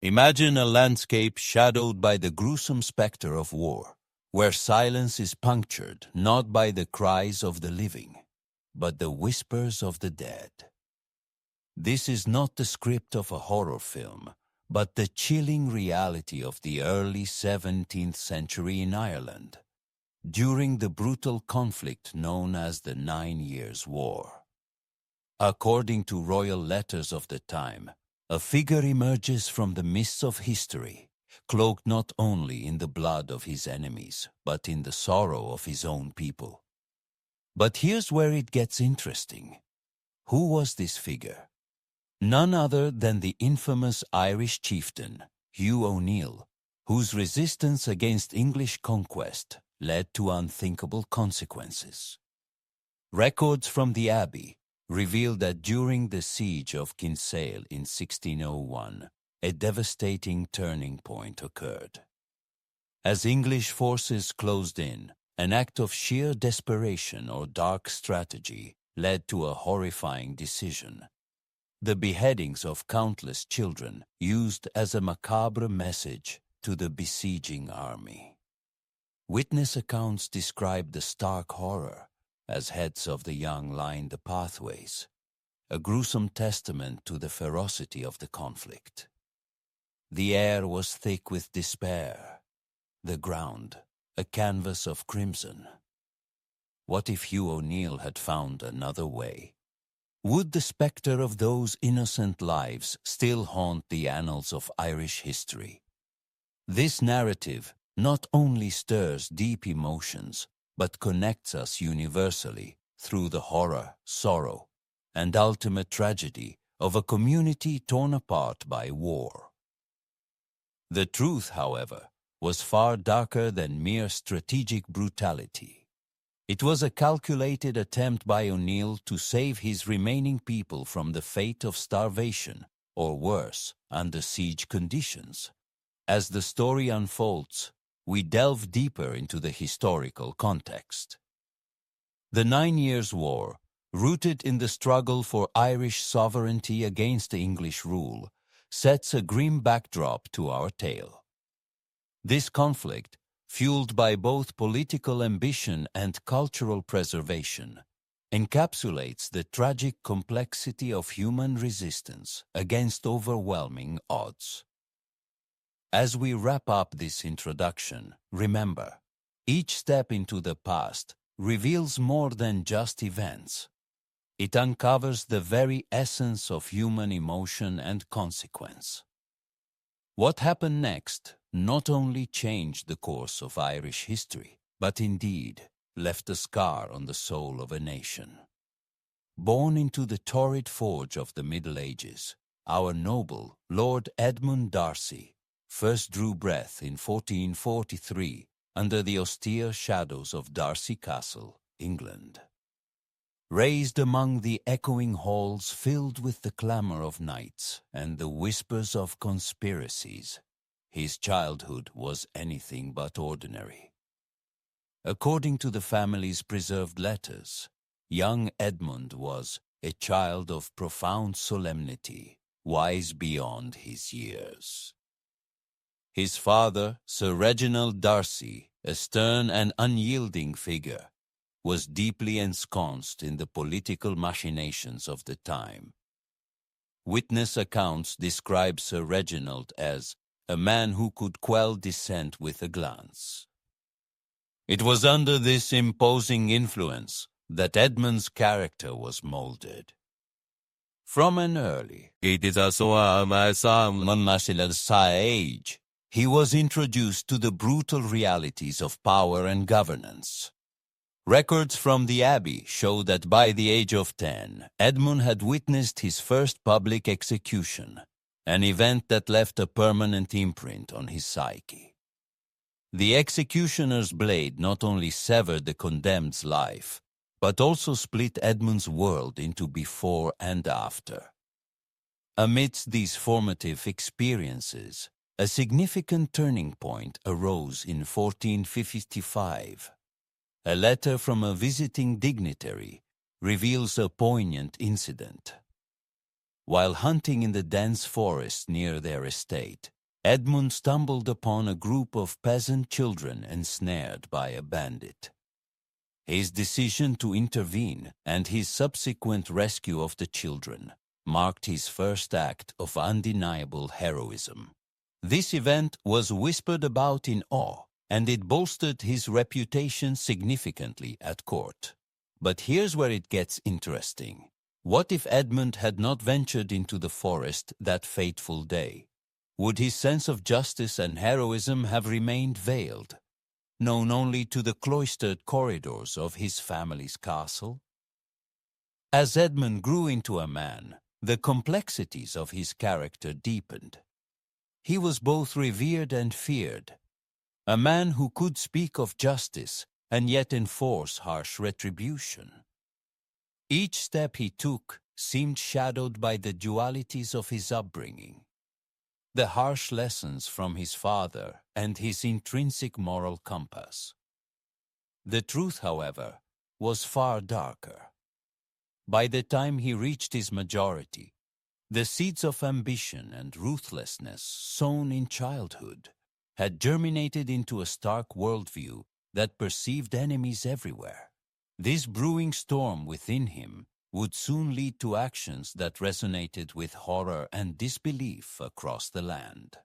Imagine a landscape shadowed by the gruesome specter of war, where silence is punctured not by the cries of the living, but the whispers of the dead. This is not the script of a horror film, but the chilling reality of the early 17th century in Ireland, during the brutal conflict known as the 9 Years' War. According to royal letters of the time, a figure emerges from the mists of history, cloaked not only in the blood of his enemies, but in the sorrow of his own people. But here's where it gets interesting. Who was this figure? None other than the infamous Irish chieftain, Hugh O'Neill, whose resistance against English conquest led to unthinkable consequences. Records from the Abbey reveal that during the siege of Kinsale in 1601, a devastating turning point occurred. As English forces closed in, an act of sheer desperation or dark strategy led to a horrifying decision: the beheadings of countless children, used as a macabre message to the besieging army. Witness accounts describe the stark horror as heads of the young lined the pathways, a gruesome testament to the ferocity of the conflict. The air was thick with despair, the ground a canvas of crimson. What if Hugh O'Neill had found another way? Would the spectre of those innocent lives still haunt the annals of Irish history? This narrative not only stirs deep emotions, but connects us universally through the horror, sorrow, and ultimate tragedy of a community torn apart by war. The truth, however, was far darker than mere strategic brutality. It was a calculated attempt by O'Neill to save his remaining people from the fate of starvation, or worse, under siege conditions. As the story unfolds, we delve deeper into the historical context. The 9 Years' War, rooted in the struggle for Irish sovereignty against English rule, sets a grim backdrop to our tale. This conflict, fueled by both political ambition and cultural preservation, encapsulates the tragic complexity of human resistance against overwhelming odds. As we wrap up this introduction, remember, each step into the past reveals more than just events. It uncovers the very essence of human emotion and consequence. What happened next not only changed the course of Irish history, but indeed left a scar on the soul of a nation. Born into the torrid forge of the Middle Ages, our noble Lord Edmund D'Arcy first drew breath in 1443 under the austere shadows of D'Arcy Castle, England. Raised among the echoing halls filled with the clamor of knights and the whispers of conspiracies, his childhood was anything but ordinary. According to the family's preserved letters, young Edmund was a child of profound solemnity, wise beyond his years. His father, Sir Reginald D'Arcy, a stern and unyielding figure, was deeply ensconced in the political machinations of the time. Witness accounts describe Sir Reginald as a man who could quell dissent with a glance. It was under this imposing influence that Edmund's character was molded. From an early age, he was introduced to the brutal realities of power and governance. Records from the Abbey show that by the age of 10, Edmund had witnessed his first public execution, an event that left a permanent imprint on his psyche. The executioner's blade not only severed the condemned's life, but also split Edmund's world into before and after. Amidst these formative experiences, a significant turning point arose in 1455. A letter from a visiting dignitary reveals a poignant incident. while hunting in the dense forest near their estate, Edmund stumbled upon a group of peasant children ensnared by a bandit. His decision to intervene and his subsequent rescue of the children marked his first act of undeniable heroism. This event was whispered about in awe, and it bolstered his reputation significantly at court. But here's where it gets interesting. What if Edmund had not ventured into the forest that fateful day? Would his sense of justice and heroism have remained veiled, known only to the cloistered corridors of his family's castle? As Edmund grew into a man, the complexities of his character deepened. He was both revered and feared, a man who could speak of justice and yet enforce harsh retribution. Each step he took seemed shadowed by the dualities of his upbringing, the harsh lessons from his father and his intrinsic moral compass. The truth, however, was far darker. By the time he reached his majority, the seeds of ambition and ruthlessness sown in childhood had germinated into a stark worldview that perceived enemies everywhere. This brewing storm within him would soon lead to actions that resonated with horror and disbelief across the land.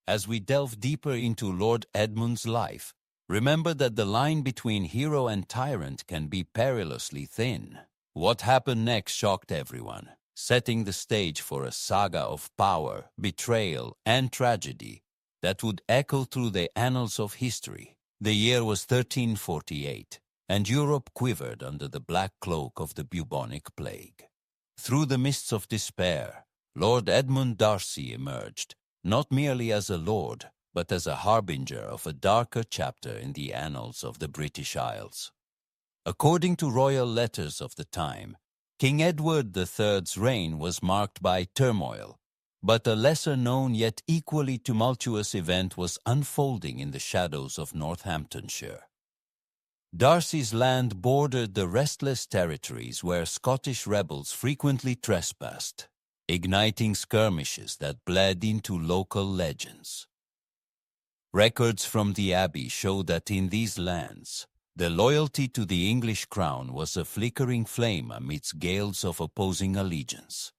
As we delve deeper into Lord Edmund's life, remember that the line between hero and tyrant can be perilously thin. What happened next shocked everyone, setting the stage for a saga of power, betrayal, and tragedy that would echo through the annals of history. The year was 1348, and Europe quivered under the black cloak of the bubonic plague. Through the mists of despair, Lord Edmund D'Arcy emerged, not merely as a lord, but as a harbinger of a darker chapter in the annals of the British Isles. According to royal letters of the time, King Edward III's reign was marked by turmoil, but a lesser-known yet equally tumultuous event was unfolding in the shadows of Northamptonshire. D'Arcy's land bordered the restless territories where Scottish rebels frequently trespassed, igniting skirmishes that bled into local legends. Records from the Abbey show that in these lands, the loyalty to the English crown was a flickering flame amidst gales of opposing allegiance.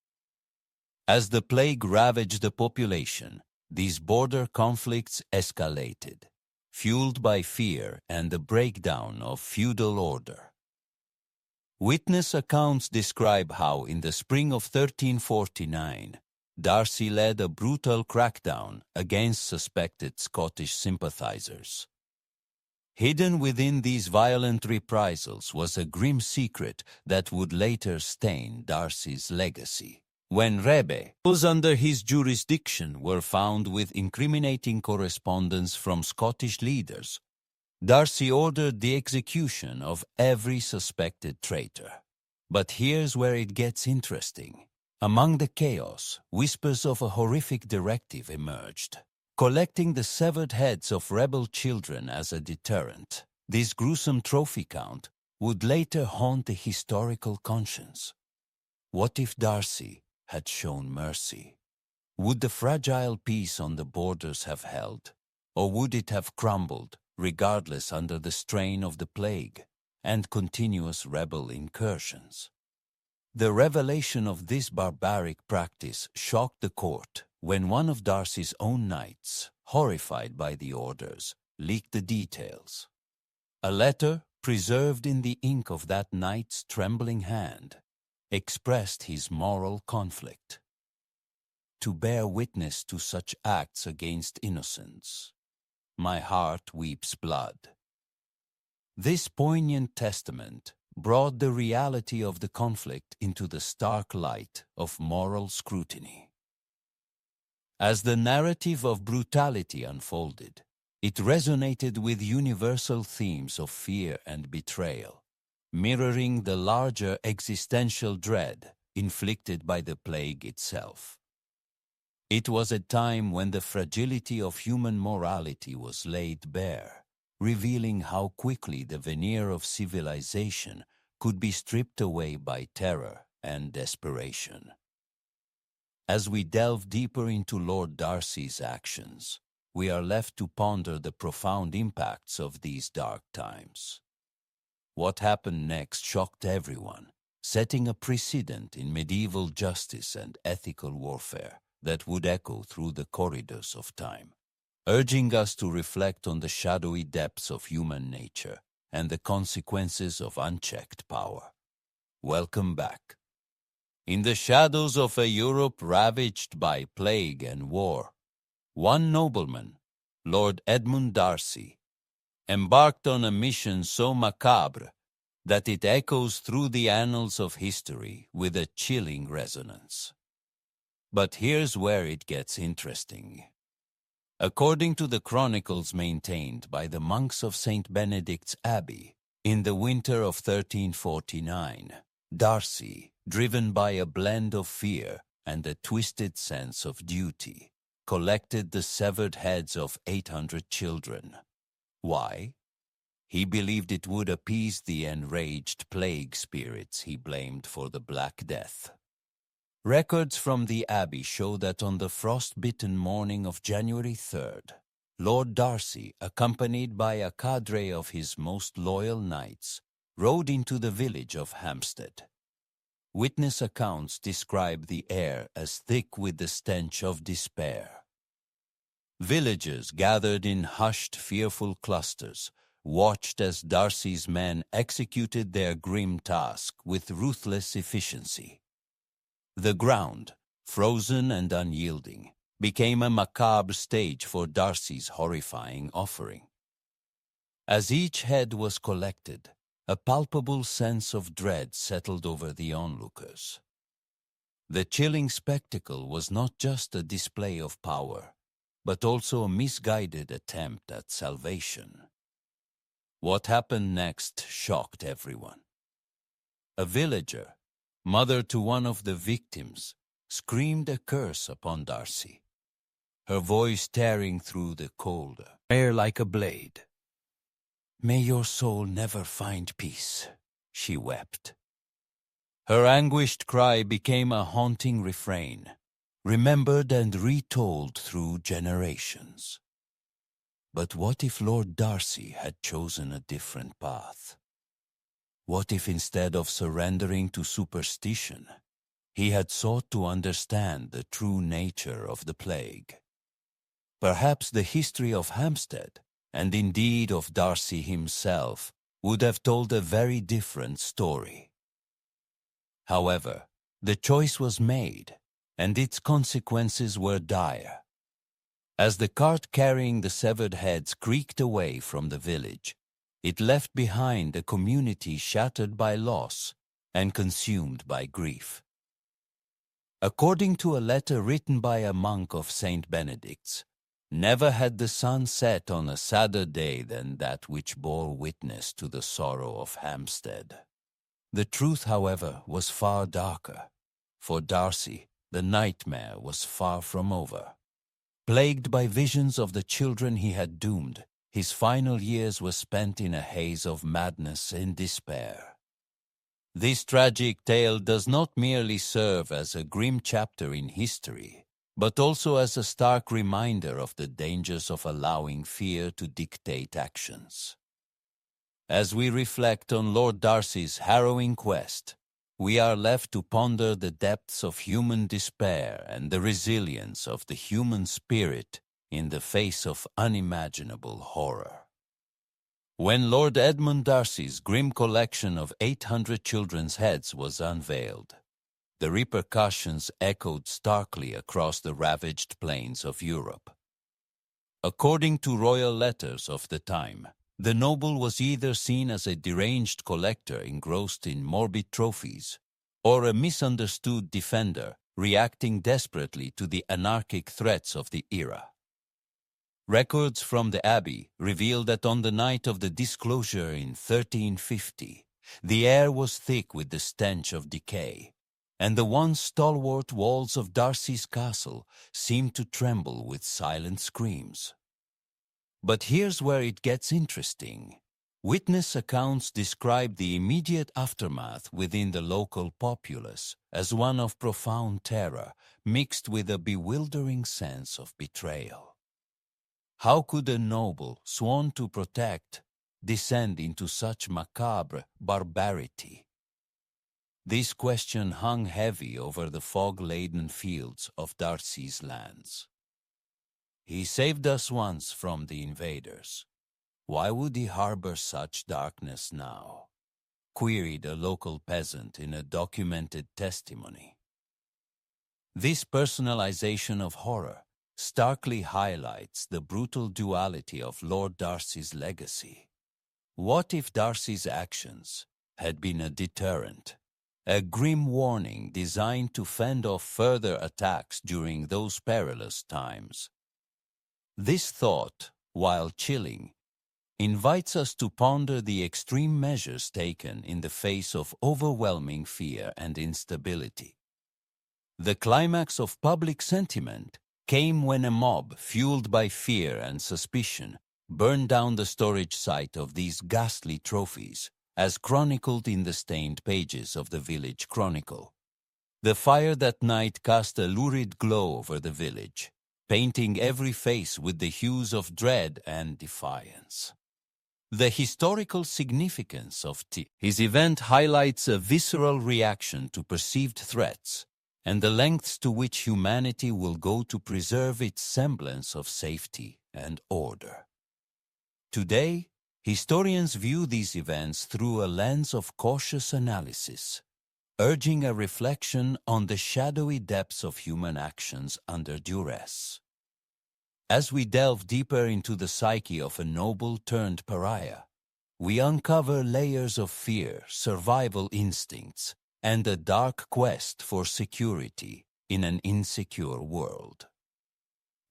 As the plague ravaged the population, these border conflicts escalated, fueled by fear and the breakdown of feudal order. Witness accounts describe how, in the spring of 1349, D'Arcy led a brutal crackdown against suspected Scottish sympathizers. Hidden within these violent reprisals was a grim secret that would later stain D'Arcy's legacy. When rebels those under his jurisdiction were found with incriminating correspondence from Scottish leaders, D'Arcy ordered the execution of every suspected traitor. But here's where it gets interesting. Among the chaos, whispers of a horrific directive emerged, collecting the severed heads of rebel children as a deterrent. This gruesome trophy count would later haunt the historical conscience. What if D'Arcy had shown mercy? Would the fragile peace on the borders have held, or would it have crumbled, regardless under the strain of the plague and continuous rebel incursions? The revelation of this barbaric practice shocked the court when one of D'Arcy's own knights, horrified by the orders, leaked the details. A letter, preserved in the ink of that knight's trembling hand, expressed his moral conflict. To bear witness to such acts against innocents, my heart weeps blood. This poignant testament brought the reality of the conflict into the stark light of moral scrutiny. As the narrative of brutality unfolded, it resonated with universal themes of fear and betrayal, mirroring the larger existential dread inflicted by the plague itself. It was a time when the fragility of human morality was laid bare, revealing how quickly the veneer of civilization could be stripped away by terror and desperation. As we delve deeper into Lord D'Arcy's actions, we are left to ponder the profound impacts of these dark times. What happened next shocked everyone, setting a precedent in medieval justice and ethical warfare that would echo through the corridors of time, urging us to reflect on the shadowy depths of human nature and the consequences of unchecked power. Welcome back. In the shadows of a Europe ravaged by plague and war, one nobleman, Lord Edmund D'Arcy, embarked on a mission so macabre that it echoes through the annals of history with a chilling resonance. But here's where it gets interesting. According to the chronicles maintained by the monks of St. Benedict's Abbey, in the winter of 1349, D'Arcy, driven by a blend of fear and a twisted sense of duty, collected the severed heads of 800 children. Why? He believed it would appease the enraged plague spirits he blamed for the Black Death. Records from the Abbey show that on the frost-bitten morning of January 3rd, Lord D'Arcy, accompanied by a cadre of his most loyal knights, rode into the village of Hampstead. Witness accounts describe the air as thick with the stench of despair. Villagers gathered in hushed, fearful clusters, watched as D'Arcy's men executed their grim task with ruthless efficiency. The ground, frozen and unyielding, became a macabre stage for D'Arcy's horrifying offering. As each head was collected, a palpable sense of dread settled over the onlookers. The chilling spectacle was not just a display of power, but also a misguided attempt at salvation. What happened next shocked everyone. A villager, mother to one of the victims, screamed a curse upon D'Arcy, her voice tearing through the cold air like a blade. "May your soul never find peace," she wept. Her anguished cry became a haunting refrain, remembered and retold through generations. But what if Lord D'Arcy had chosen a different path? What if instead of surrendering to superstition, he had sought to understand the true nature of the plague? Perhaps the history of Hampstead, and indeed of D'Arcy himself, would have told a very different story. However, the choice was made, and its consequences were dire. As the cart carrying the severed heads creaked away from the village, it left behind a community shattered by loss and consumed by grief. According to a letter written by a monk of St. Benedict's, never had the sun set on a sadder day than that which bore witness to the sorrow of Hampstead. The truth, however, was far darker. For D'Arcy, the nightmare was far from over. Plagued by visions of the children he had doomed, his final years were spent in a haze of madness and despair. This tragic tale does not merely serve as a grim chapter in history, but also as a stark reminder of the dangers of allowing fear to dictate actions. As we reflect on Lord D'Arcy's harrowing quest, we are left to ponder the depths of human despair and the resilience of the human spirit in the face of unimaginable horror. When Lord Edmund D'Arcy's grim collection of 800 children's heads was unveiled, the repercussions echoed starkly across the ravaged plains of Europe. According to royal letters of the time, the noble was either seen as a deranged collector engrossed in morbid trophies, or a misunderstood defender reacting desperately to the anarchic threats of the era. Records from the Abbey reveal that on the night of the disclosure in 1350, the air was thick with the stench of decay, and the once stalwart walls of D'Arcy's castle seemed to tremble with silent screams. But here's where it gets interesting. Witness accounts describe the immediate aftermath within the local populace as one of profound terror, mixed with a bewildering sense of betrayal. How could a noble, sworn to protect, descend into such macabre barbarity? This question hung heavy over the fog-laden fields of D'Arcy's lands. He saved us once from the invaders. Why would he harbor such darkness now? Queried a local peasant in a documented testimony. This personalization of horror starkly highlights the brutal duality of Lord D'Arcy's legacy. What if D'Arcy's actions had been a deterrent, a grim warning designed to fend off further attacks during those perilous times? This thought, while chilling, invites us to ponder the extreme measures taken in the face of overwhelming fear and instability. The climax of public sentiment came when a mob, fueled by fear and suspicion, burned down the storage site of these ghastly trophies, as chronicled in the stained pages of the village chronicle. The fire that night cast a lurid glow over the village, painting every face with the hues of dread and defiance. The historical significance of his event highlights a visceral reaction to perceived threats and the lengths to which humanity will go to preserve its semblance of safety and order. Today, historians view these events through a lens of cautious analysis, urging a reflection on the shadowy depths of human actions under duress. As we delve deeper into the psyche of a noble-turned-pariah, we uncover layers of fear, survival instincts, and a dark quest for security in an insecure world.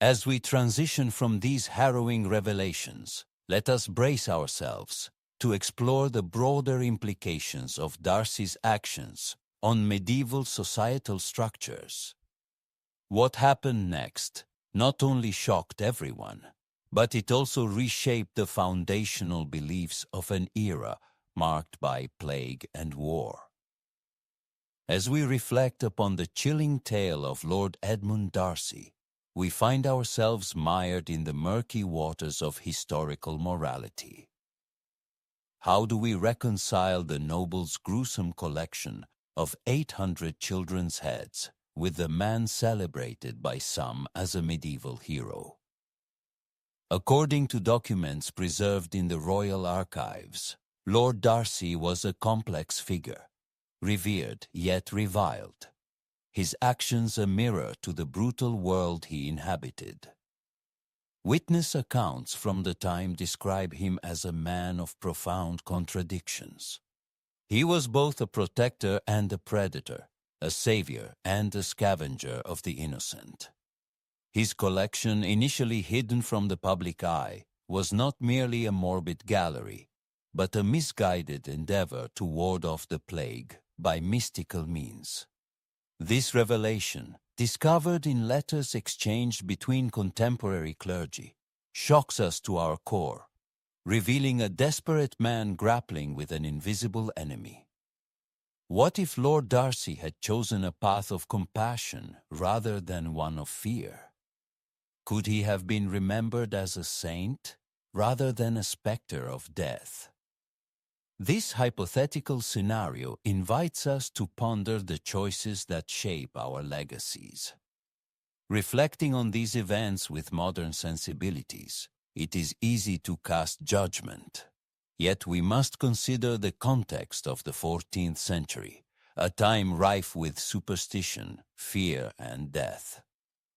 As we transition from these harrowing revelations, let us brace ourselves to explore the broader implications of D'Arcy's actions on medieval societal structures. What happened next not only shocked everyone, but it also reshaped the foundational beliefs of an era marked by plague and war. As we reflect upon the chilling tale of Lord Edmund D'Arcy, we find ourselves mired in the murky waters of historical morality. How do we reconcile the noble's gruesome collection of 800 children's heads with the man celebrated by some as a medieval hero? According to documents preserved in the royal archives, Lord D'Arcy was a complex figure, revered yet reviled, his actions a mirror to the brutal world he inhabited. Witness accounts from the time describe him as a man of profound contradictions. He was both a protector and a predator, a savior and a scavenger of the innocent. His collection, initially hidden from the public eye, was not merely a morbid gallery, but a misguided endeavor to ward off the plague by mystical means. This revelation, discovered in letters exchanged between contemporary clergy, shocks us to our core, revealing a desperate man grappling with an invisible enemy. What if Lord D'Arcy had chosen a path of compassion rather than one of fear? Could he have been remembered as a saint rather than a specter of death? This hypothetical scenario invites us to ponder the choices that shape our legacies. Reflecting on these events with modern sensibilities, it is easy to cast judgment. Yet we must consider the context of the 14th century, a time rife with superstition, fear, and death.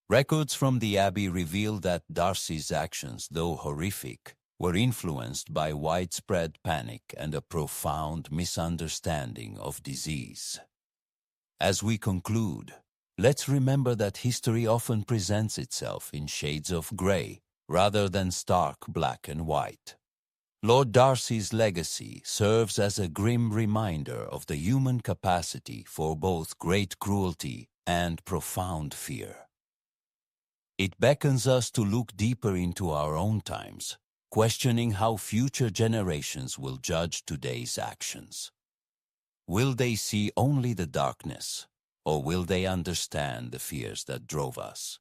Records from the Abbey reveal that D'Arcy's actions, though horrific, were influenced by widespread panic and a profound misunderstanding of disease. As we conclude, let's remember that history often presents itself in shades of gray rather than stark black and white. Lord D'Arcy's legacy serves as a grim reminder of the human capacity for both great cruelty and profound fear. It beckons us to look deeper into our own times, questioning how future generations will judge today's actions. Will they see only the darkness, or will they understand the fears that drove us?